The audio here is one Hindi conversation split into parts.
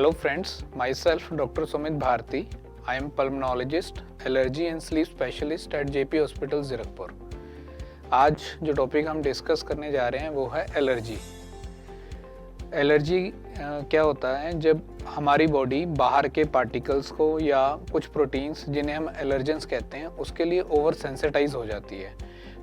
Hello friends, myself Dr. Sumit Bharti. I am pulmonologist, allergy and sleep specialist at JP Hospital Zirakpur. आज जो टॉपिक हम डिस्कस करने जा रहे हैं वो है एलर्जी। एलर्जी क्या होता है? जब हमारी बॉडी बाहर के पार्टिकल्स को या कुछ प्रोटीन्स जिन्हें हम एलर्जेंस कहते हैं उसके लिए ओवर सेंसिटाइज हो जाती है।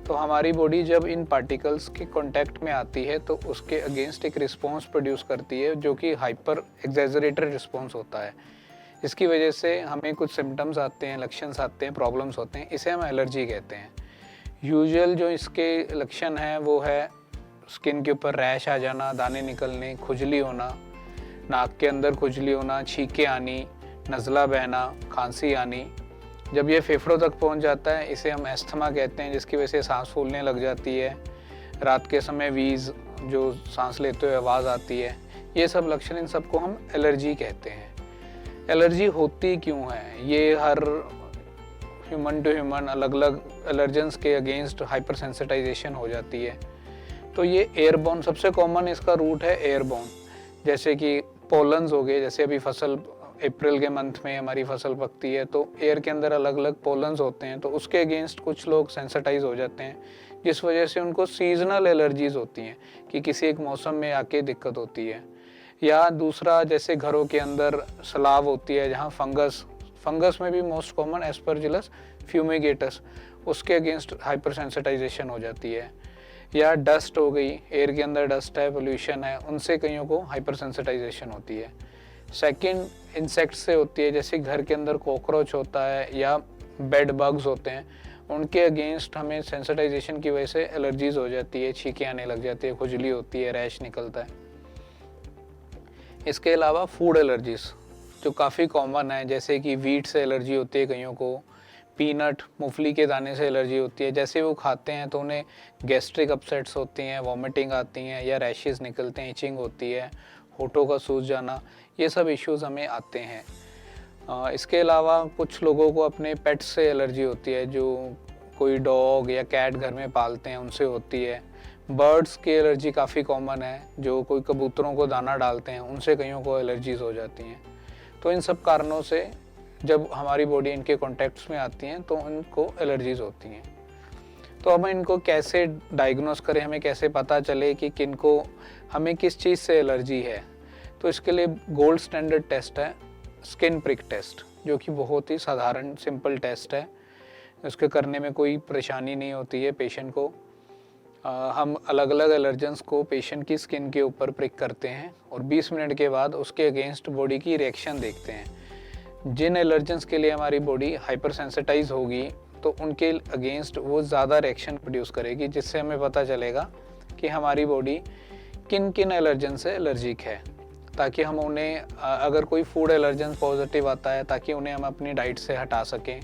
तो हमारी बॉडी जब इन पार्टिकल्स के कांटेक्ट में आती है तो उसके अगेंस्ट एक रिस्पॉन्स प्रोड्यूस करती है जो कि हाइपर एक्सैजरेटेड रिस्पॉन्स होता है। इसकी वजह से हमें कुछ सिम्टम्स आते हैं, लक्षण आते हैं, प्रॉब्लम्स होते हैं, इसे हम एलर्जी कहते हैं। यूजुअल जो इसके लक्षण हैं वो है स्किन के ऊपर रैश आ जाना, दाने निकलने, खुजली होना, नाक के अंदर खुजली होना, छींकें आनी, नज़ला बहना, खांसी आनी। जब ये फेफड़ों तक पहुंच जाता है इसे हम एस्थमा कहते हैं, जिसकी वजह से सांस फूलने लग जाती है। रात के समय वीज़ जो सांस लेते हुए आवाज़ आती है, ये सब लक्षण, इन सबको हम एलर्जी कहते हैं। एलर्जी होती क्यों है? ये हर ह्यूमन टू ह्यूमन अलग अलग एलर्जेंस के अगेंस्ट हाइपर सेंसिटाइजेशन हो जाती है। तो ये एयरबोर्न, सबसे कॉमन इसका रूट है एयरबोर्न। जैसे कि पोलन्स हो गए, जैसे अभी फसल अप्रैल के मंथ में हमारी फसल पकती है तो एयर के अंदर अलग अलग पोलन्स होते हैं, तो उसके अगेंस्ट कुछ लोग सेंसिटाइज हो जाते हैं, जिस वजह से उनको सीजनल एलर्जीज होती हैं कि किसी एक मौसम में आके दिक्कत होती है। या दूसरा, जैसे घरों के अंदर सलाब होती है जहाँ फंगस में भी मोस्ट कॉमन एस्परजिलस फ्यूमिगेटस, उसके अगेंस्ट हाइपर सेंसिटाइजेशन हो जाती है। या डस्ट हो गई, एयर के अंदर डस्ट है, पोल्यूशन है, उनसे कईयों को हाइपर सेंसिटाइजेशन होती है। सेकंड, इंसेक्ट से होती है, जैसे घर के अंदर कॉकरोच होता है या बेड बग्स होते हैं, उनके अगेंस्ट हमें सेंसिटाइजेशन की वजह से एलर्जीज हो जाती है, छींकें आने लग जाती है, खुजली होती है, रैश निकलता है। इसके अलावा फूड एलर्जीज जो काफ़ी कॉमन है, जैसे कि वीट से एलर्जी होती है कईयों को, पीनट, मूंगफली के दाने से एलर्जी होती है। जैसे वो खाते हैं तो उन्हें गैस्ट्रिक अपसेट्स होती हैं, वॉमिटिंग आती हैं या रैशेस निकलते हैं, इचिंग होती है, होठों का सूज जाना, ये सब इश्यूज हमें आते हैं। इसके अलावा कुछ लोगों को अपने पेट्स से एलर्जी होती है, जो कोई डॉग या कैट घर में पालते हैं उनसे होती है। बर्ड्स की एलर्जी काफ़ी कॉमन है, जो कोई कबूतरों को दाना डालते हैं उनसे कईयों को एलर्जीज हो जाती हैं। तो इन सब कारणों से जब हमारी बॉडी इनके कॉन्टेक्ट्स में आती हैं तो इनको एलर्जीज होती हैं। तो अब इनको कैसे डायग्नोस करें, हमें कैसे पता चले कि किनको हमें किस चीज़ से एलर्जी है? तो इसके लिए गोल्ड स्टैंडर्ड टेस्ट है स्किन प्रिक टेस्ट, जो कि बहुत ही साधारण सिंपल टेस्ट है। उसके करने में कोई परेशानी नहीं होती है पेशेंट को। हम अलग अलग एलर्जेंस को पेशेंट की स्किन के ऊपर प्रिक करते हैं और 20 मिनट के बाद उसके अगेंस्ट बॉडी की रिएक्शन देखते हैं। जिन एलर्जेंस के लिए हमारी बॉडी हाइपर सेंसिटाइज होगी तो उनके अगेंस्ट वो ज़्यादा रिएक्शन प्रोड्यूस करेगी, जिससे हमें पता चलेगा कि हमारी बॉडी किन किन एलर्जन से एलर्जिक है, ताकि हम उन्हें, अगर कोई फूड एलर्जन पॉजिटिव आता है, ताकि उन्हें हम अपनी डाइट से हटा सकें।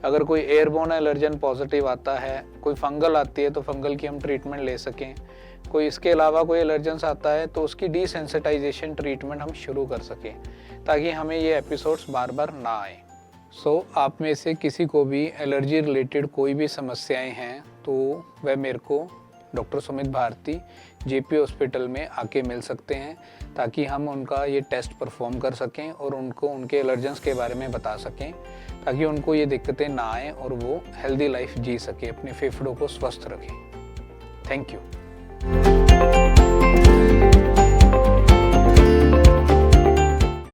अगर कोई एयरबोर्न एलर्जन पॉजिटिव आता है, कोई फंगल आती है तो फंगल की हम ट्रीटमेंट ले सकें। कोई इसके अलावा कोई एलर्जेंस आता है तो उसकी डिसेंसिटाइजेशन ट्रीटमेंट हम शुरू कर सकें, ताकि हमें ये एपिसोड्स बार बार ना आए। आप में से किसी को भी एलर्जी रिलेटेड कोई भी समस्याएं हैं तो वह मेरे को doctor Sumit Bharti JP hospital में आके मिल सकते हैं, ताकि हम उनका ये टेस्ट परफॉर्म कर सकें और उनको उनके एलर्जेंस के बारे में बता सकें, ताकि उनको ये दिक्कतें ना आए और वो हेल्दी लाइफ जी सके, अपने फेफड़ों को स्वस्थ रखें। Thank you.